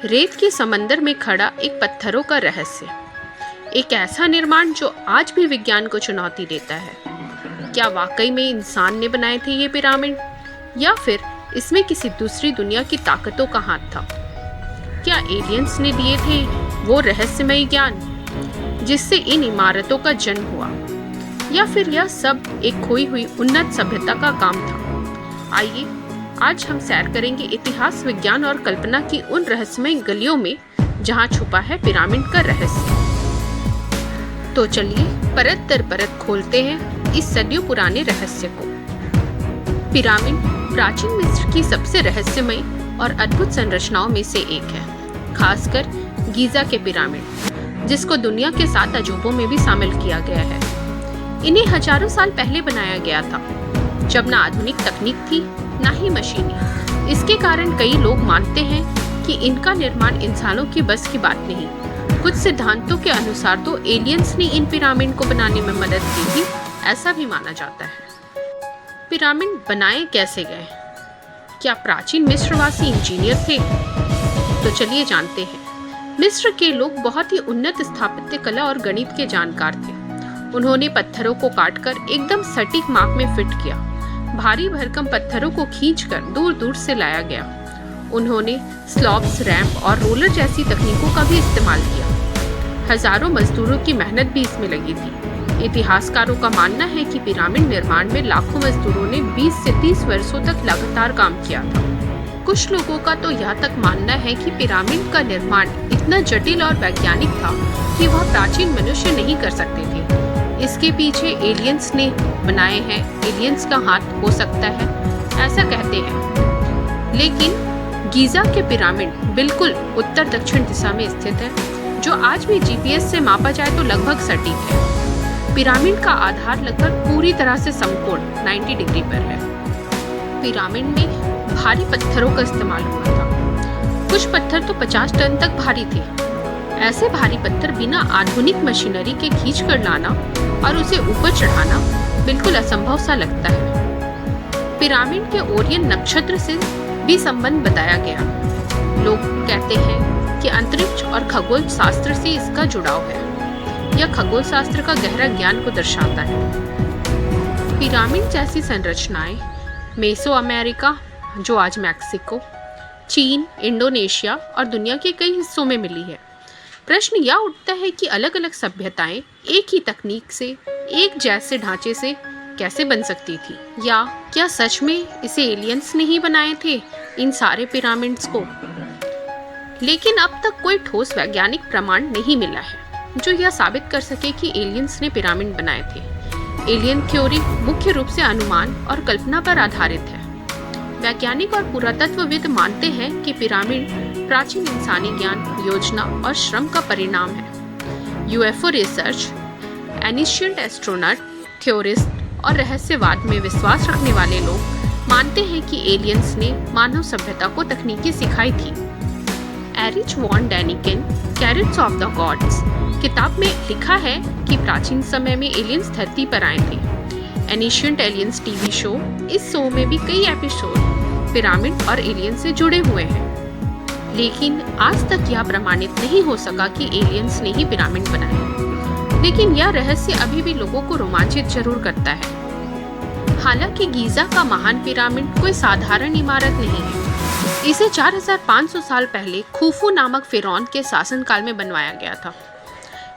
रेत के समंदर में खड़ा एक पत्थरों का रहस्य, एक ऐसा निर्माण जो आज भी विज्ञान को चुनौती देता है। क्या वाकई में इंसान ने बनाए थे ये पिरामिड, या फिर इसमें किसी दूसरी दुनिया की ताकतों का हाथ था? क्या एलियंस ने दिए थे वो रहस्यमय ज्ञान जिससे इन इमारतों का जन्म हुआ, या फिर यह सब एक खोई हुई उन्नत सभ्यता का काम था? आइए आज हम सैर करेंगे इतिहास, विज्ञान और कल्पना की उन रहस्यमय गलियों में जहां छुपा है पिरामिड का रहस्य। तो चलिए परत दर परत खोलते हैं इस सदियों पुराने रहस्य को। पिरामिड प्राचीन मिस्र की सबसे रहस्यमय और अद्भुत संरचनाओं में से एक है, खासकर गीजा के पिरामिड, जिसको दुनिया के 7 अजूबों में भी शामिल किया गया है। इन्हें हजारों साल पहले बनाया गया था, जब ना आधुनिक तकनीक थी ना ही मशीनें। इसके कारण कई लोग मानते हैं कि इनका निर्माण इंसानों की बस की बात नहीं। कुछ सिद्धांतों के अनुसार तो एलियंस ने इन पिरामिड को बनाने में मदद की थी, ऐसा भी माना जाता है। पिरामिड बनाए कैसे गए? क्या प्राचीन मिस्रवासी इंजीनियर थे? तो चलिए जानते हैं। मिस्र के लोग बहुत ही उन्नत स्थापत्य कला और गणित के जानकार थे। उन्होंने पत्थरों को काटकर एकदम सटीक माप में फिट किया। भारी भरकम पत्थरों को खींचकर दूर दूर से लाया गया। उन्होंने स्लॉब्स, रैंप और रोलर जैसी तकनीकों का भी इस्तेमाल किया। हजारों मजदूरों की मेहनत भी इसमें लगी थी। इतिहासकारों का मानना है कि पिरामिड निर्माण में लाखों मजदूरों ने 20 से 30 वर्षों तक लगातार काम किया था। कुछ लोगों का तो यह तक मानना है कि पिरामिड का निर्माण इतना जटिल और वैज्ञानिक था कि वह प्राचीन मनुष्य नहीं कर सकते थे। इसके पीछे एलियंस ने बनाए हैं, एलियंस का हाथ हो सकता है, ऐसा कहते हैं। लेकिन गीजा के पिरामिड बिल्कुल उत्तर दक्षिण दिशा में स्थित है, जो आज भी जीपीएस से मापा जाए तो लगभग सटीक है। पिरामिड का आधार लगभग पूरी तरह से समकोण 90 डिग्री पर है। पिरामिड में भारी पत्थरों का इस्तेमाल हुआ था। कुछ पत्थर तो 50 टन तक भारी थे। ऐसे भारी पत्थर बिना आधुनिक मशीनरी के खींच कर लाना और उसे ऊपर चढ़ाना बिल्कुल असंभव सा लगता है। पिरामिड के ओरियन नक्षत्र से भी संबंध बताया गया। लोग कहते हैं कि अंतरिक्ष और खगोल शास्त्र से इसका जुड़ाव है। यह खगोल शास्त्र का गहरा ज्ञान को दर्शाता है। पिरामिड जैसी संरचनाएं मेसो अमेरिका, जो आज मैक्सिको, चीन, इंडोनेशिया और दुनिया के कई हिस्सों में मिली है। प्रश्न यह उठता है कि अलग अलग सभ्यताएं एक ही तकनीक से, एक जैसे ढांचे से कैसे बन सकती थी, या क्या सच में इसे एलियंस ने ही बनाए थे इन सारे पिरामिड्स को? लेकिन अब तक कोई ठोस वैज्ञानिक प्रमाण नहीं मिला है जो यह साबित कर सके कि एलियंस ने पिरामिड बनाए थे। एलियन थ्योरी मुख्य रूप से अनुमान और कल्पना पर आधारित है। वैज्ञानिक और पुरातत्वविद मानते हैं कि पिरामिड प्राचीन इंसानी ज्ञान, योजना और श्रम का परिणाम है। UFO research, ancient astronaut theorist और रहस्यवाद में विश्वास रखने वाले लोग मानते हैं कि एलियंस ने मानव सभ्यता को तकनीकी सिखाई थी। Erich von Daniken, Chariots of the Gods किताब में लिखा है कि प्राचीन समय में एलियंस धरती पर आए थे। एनिशिएंट एलियंस टीवी शो, इस शो में भी कई एपिसोड पिरामिड और एलियंस से जुड़े हुए हैं। लेकिन आज तक यह प्रमाणित नहीं हो सका कि एलियंस ने ही पिरामिड बनाए। लेकिन यह रहस्य अभी भी लोगों को रोमांचित जरूर करता है। हालांकि गीजा का महान पिरामिड कोई साधारण इमारत नहीं है। इसे 4500 साल पहले खुफू नामक फिरौन के शासनकाल में बनवाया गया था।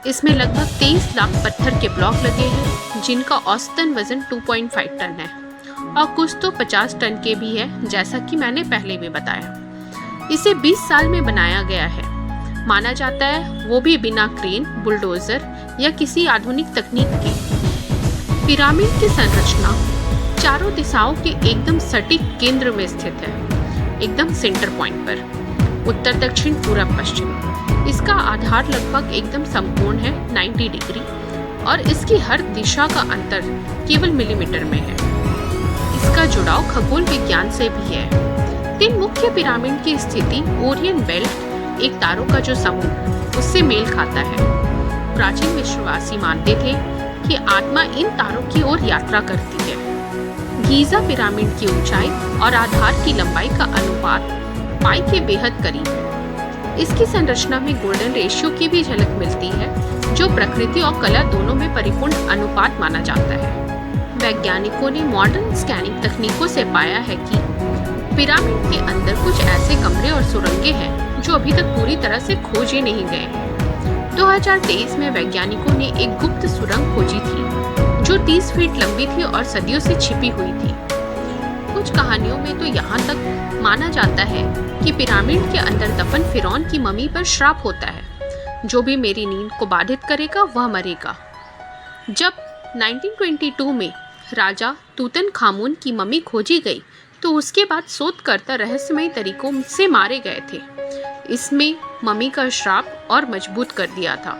इसमें लगभग 23 लाख पत्थर के ब्लॉक लगे हैं, जिनका औसतन वजन 2.5 टन है और कुछ तो 50 टन के भी है, जैसा कि मैंने पहले भी बताया। इसे 20 साल में बनाया गया है, माना जाता है, वो भी बिना क्रेन, बुलडोजर या किसी आधुनिक तकनीक के। पिरामिड की संरचना चारों दिशाओं के एकदम सटीक केंद्र में स्थित है, एकदम सेंटर पॉइंट पर, उत्तर, दक्षिण, पूरब, पश्चिम। इसका आधार लगभग एकदम समकोण है 90 डिग्री और इसकी हर दिशा का अंतर केवल मिलीमीटर में है। इसका जुड़ाव खगोल विज्ञान से भी है। 3 मुख्य पिरामिड की स्थिति ओरियन बेल्ट, एक तारों का जो समूह, उससे मेल खाता है। प्राचीन मिस्रवासी मानते थे कि आत्मा इन तारों की ओर यात्रा करती है। गीजा पिरामिड की ऊंचाई और आधार की लंबाई का अनुपात पाई के बेहद करीब है। इसकी संरचना में गोल्डन रेशियो की भी झलक मिलती है, जो प्रकृति और कला दोनों में परिपूर्ण अनुपात माना जाता है। वैज्ञानिकों ने मॉडर्न स्कैनिंग तकनीकों से पाया है कि पिरामिड के अंदर कुछ ऐसे कमरे और सुरंगें हैं जो अभी तक पूरी तरह से खोजे नहीं गए। 2023 में वैज्ञानिकों ने एक गुप्त सुरंग खोजी थी जो 30 फीट लंबी थी और सदियों से छिपी हुई थी। कुछ कहानियों में तो यहाँ तक माना जाता है कि पिरामिड के अंदर दफन फिरौन की मम्मी पर श्राप होता है, जो भी मेरी नींद को बाधित करेगा वह मरेगा। जब 1922 में राजा तूतनखामुन की मम्मी खोजी गई तो उसके बाद शोधकर्ता रहस्यमय तरीकों से मारे गए थे। इसमें मम्मी का श्राप और मजबूत कर दिया था।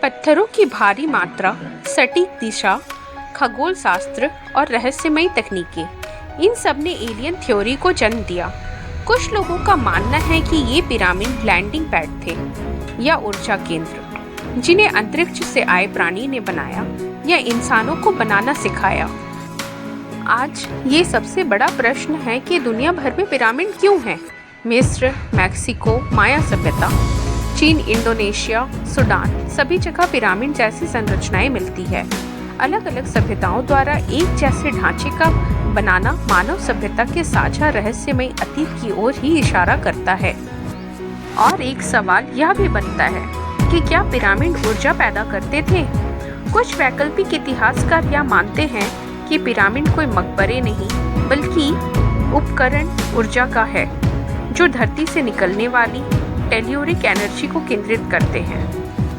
पत्थरों की भारी मात्रा, सटीक दिशा, खगोल शास्त्र और रहस्यमय तकनीकें, इन सब ने एलियन थ्योरी को जन्म दिया। कुछ लोगों का मानना है कि ये पिरामिड लैंडिंग पैड थे या ऊर्जा केंद्र, जिन्हें अंतरिक्ष से आए प्राणी ने बनाया या इंसानों को बनाना सिखाया। आज ये सबसे बड़ा प्रश्न है कि दुनिया भर में पिरामिड क्यों हैं? मिस्र, मैक्सिको, माया सभ्यता, चीन, इंडोनेशिया, सूडान, सभी जगह पिरामिड जैसी संरचनाएं मिलती है। अलग अलग सभ्यताओं द्वारा एक जैसे ढांचे का बनाना मानव सभ्यता के साझा रहस्यमय अतीत की ओर ही इशारा करता है। और एक सवाल यह भी बनता है कि क्या पिरामिड ऊर्जा पैदा करते थे? कुछ वैकल्पिक इतिहासकार यह मानते हैं कि पिरामिड कोई मकबरे नहीं बल्कि उपकरण ऊर्जा का है, जो धरती से निकलने वाली टेल्यूरिक एनर्जी को केंद्रित करते हैं।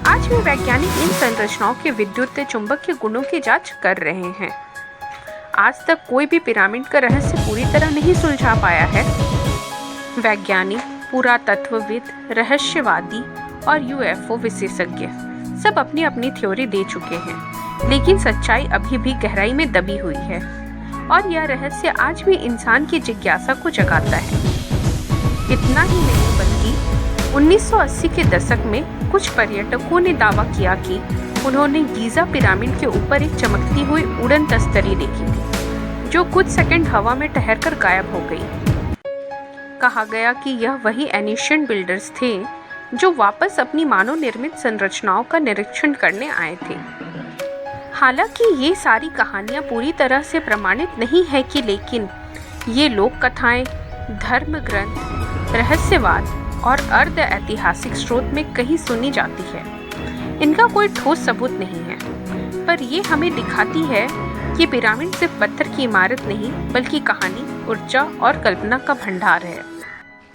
आज भी वैज्ञानिक इन संरचनाओं के विद्युत चुंबकीय गुणों की जांच कर रहे हैं। आज तक कोई भी पिरामिड का रहस्य पूरी तरह नहीं सुलझा पाया है। वैज्ञानिक, पुरातत्वविद, रहस्यवादी और यूएफओ विशेषज्ञ सब अपनी अपनी थ्योरी दे चुके हैं, लेकिन सच्चाई अभी भी गहराई में दबी हुई है और यह रहस्य आज भी इंसान की जिज्ञासा को जगाता है। इतना ही नहीं बल्कि 1980 के दशक में कुछ पर्यटकों ने दावा किया कि उन्होंने गीज़ा पिरामिड के ऊपर एक चमकती हुई उड़न तस्तरी देखी थी, जो कुछ सेकंड हवा में ठहरकर गायब हो गई। कहा गया कि यह वही एन्शिएंट बिल्डर्स थे जो वापस अपनी मानव निर्मित संरचनाओं का निरीक्षण करने आए थे। हालांकि ये सारी कहानियाँ पूरी तरह से प्रमाणित नहीं है कि, लेकिन ये लोक कथाएं, धर्म ग्रंथ, रहस्यवाद और अर्ध ऐतिहासिक स्रोत में कहीं सुनी जाती है। इनका कोई ठोस सबूत नहीं है, पर ये हमें दिखाती है कि पिरामिड सिर्फ पत्थर की इमारत नहीं बल्कि कहानी, ऊर्जा और कल्पना का भंडार है।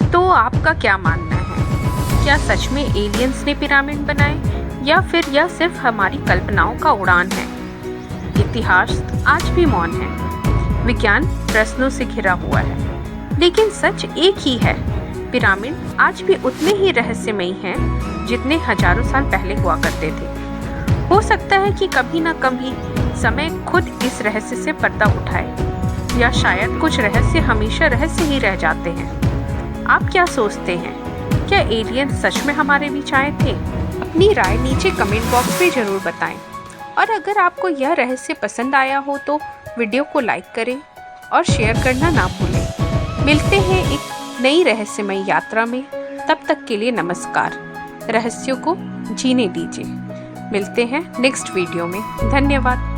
तो आपका क्या मानना है? क्या सच में एलियंस ने पिरामिड बनाए या फिर यह सिर्फ हमारी कल्पनाओं का उड़ान है? इतिहास आज भी मौन है, विज्ञान प्रश्नों से घिरा हुआ है, लेकिन सच एक ही है। पिरामिड आज भी उतने ही रहस्यमयी हैं जितने हजारों साल पहले हुआ करते थे। हो सकता है कि कभी न कभी समय खुद इस रहस्य से पर्दा उठाए, या शायद कुछ रहस्य हमेशा रहस्य ही रह जाते हैं। आप क्या सोचते हैं? क्या एलियन सच में हमारे बीच आए थे? अपनी राय नीचे कमेंट बॉक्स में जरूर बताएं। और अगर आपको यह रहस्य पसंद आया हो तो वीडियो को लाइक करें और शेयर करना ना भूलें। मिलते हैं एक नई रहस्यमय यात्रा में। तब तक के लिए नमस्कार। रहस्यों को जीने दीजिए। मिलते हैं नेक्स्ट वीडियो में। धन्यवाद।